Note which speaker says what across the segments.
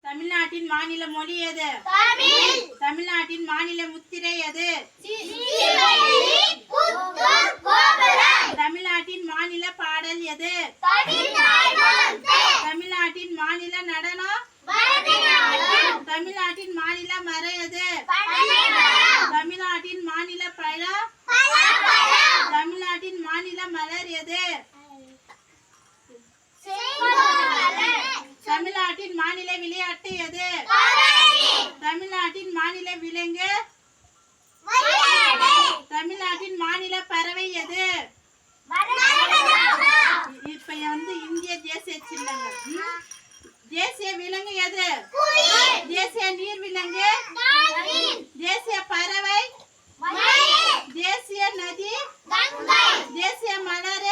Speaker 1: தமிழ்நாட்டின் மாநில மொழி எது? தமிழ்நாட்டின் மாநில முத்திரை எது? தமிழ்நாட்டின் மாநில பாடல் எது? தமிழ்நாட்டின் மாநில நடனம்? தமிழ்நாட்டின் மாநில மரம் எது? தமிழ்நாட்டின் மாநில பழம்? தமிழ்நாட்டின் மாநில மலர் எது? தமிழ்நாட்டின் மாநில விளையாட்டு எது? தமிழ்நாட்டின் மாநில விலங்கு? தமிழ்நாட்டின் மாநில பறவை எது? இப்ப இந்திய தேசிய சின்னங்கள். தேசிய விலங்கு எது? தேசிய நீர் விலங்கு? தேசிய பறவை? தேசிய நதி? தேசிய மலர்?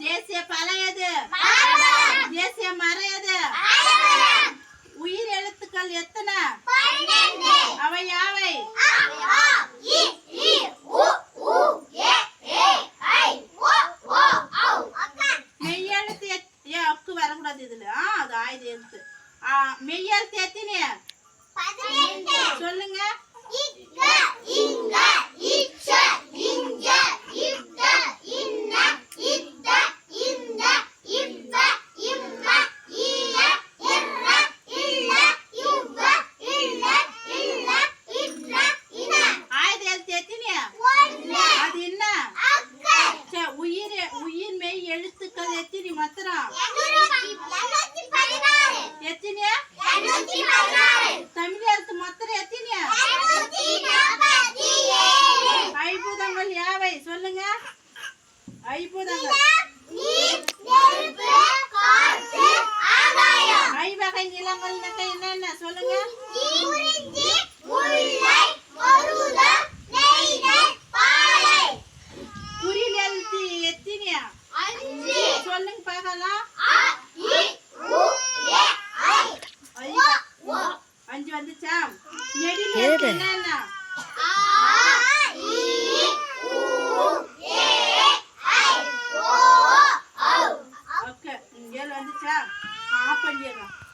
Speaker 1: தேசிய பழம் எது? தேசிய மரம் எது? உயிர் எழுத்துக்கள் எத்தனை? அவை யாவை? மெய்யெழுத்து அக்கு வரக்கூடாது இதுல. அது ஆயுத எழுத்து. மெய்யெழுத்து எத்தனை? சொல்லுங்க. எழுத்துக்கள் எத்தனை மாத்திரம்? எத்தனை? தமிழ் எழுத்து மாத்திரம் எத்தனை? ஐம்பூதங்கள் யாவை? சொல்லுங்க. ஐம்பூதங்கள். ஐவகை நிலங்கள் என்னென்ன? சொல்லுங்க. குறில் எழுத்து எத்தனை? சொல்லுங்க பார்க்கலாம். 5 வந்துச்சா?